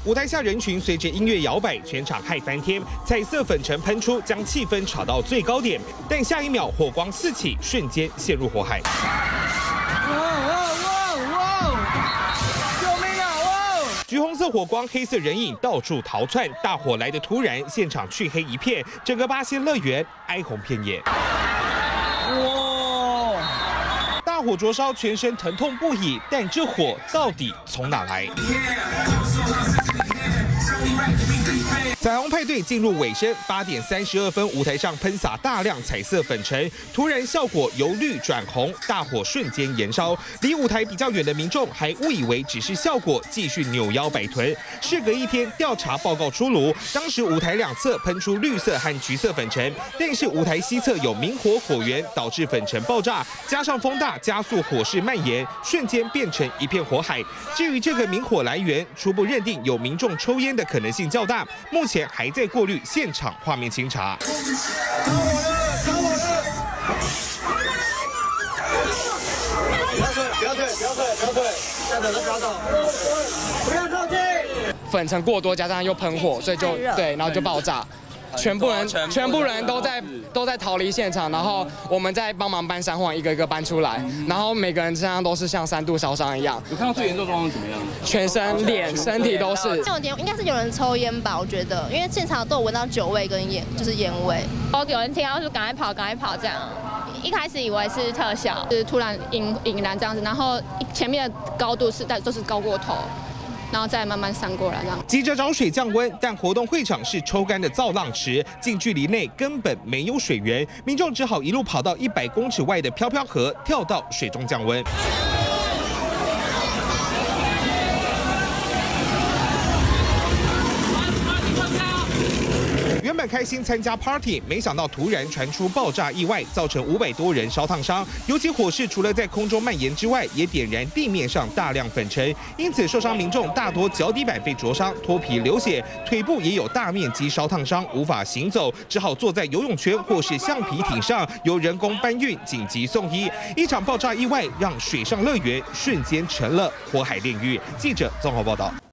舞台下人群随着音乐摇摆，全场嗨翻天，彩色粉尘喷出，将气氛炒到最高点。但下一秒火光四起，瞬间陷入火海。橘红色火光，黑色人影到处逃窜，大火来得突然，现场黢黑一片，整个八仙乐园哀鸿遍野。大火灼烧，全身疼痛不已，但这火到底从哪来？彩虹派对进入尾声，8点32分，舞台上喷洒大量彩色粉尘，突然效果由绿转红，大火瞬间延烧。离舞台比较远的民众还误以为只是效果，继续扭腰摆臀。事隔1天，调查报告出炉，当时舞台两侧喷出绿色和橘色粉尘，但是舞台西侧有明火火源，导致粉尘爆炸，加上风大加速火势蔓延，瞬间变成一片火海。至于这个明火来源，初步认定有民众抽烟的可能性较大，目前还在过滤现场画面清查。不要退，下走都不要走，不要靠近。粉尘过多，加上又喷火，所以就对，然后就爆炸。全部人都在逃离现场，然后我们在帮忙搬山货，一个一个搬出来，然后每个人身上都是像3度烧伤一样。你看到最严重状况怎么样？全身、脸、身体都是。这种点应该是有人抽烟吧，我觉得，因为现场都有闻到酒味跟烟味。有人听到就赶快跑这样。一开始以为是特效，就是突然引燃这样子，然后前面的高度都是高过头。然后再慢慢散过来，这样。急着找水降温，但活动会场是抽干的造浪池，近距离内根本没有水源，民众只好一路跑到100公尺外的飘飘河，跳到水中降温。原本开心参加 party， 没想到突然传出爆炸意外，造成500多人烧烫伤。尤其火势除了在空中蔓延之外，也点燃地面上大量粉尘，因此受伤民众大多脚底板被灼伤，脱皮流血，腿部也有大面积烧烫伤，无法行走，只好坐在游泳圈或是橡皮艇上，由人工搬运，紧急送医。一场爆炸意外让水上乐园瞬间成了火海炼狱。记者综合报道。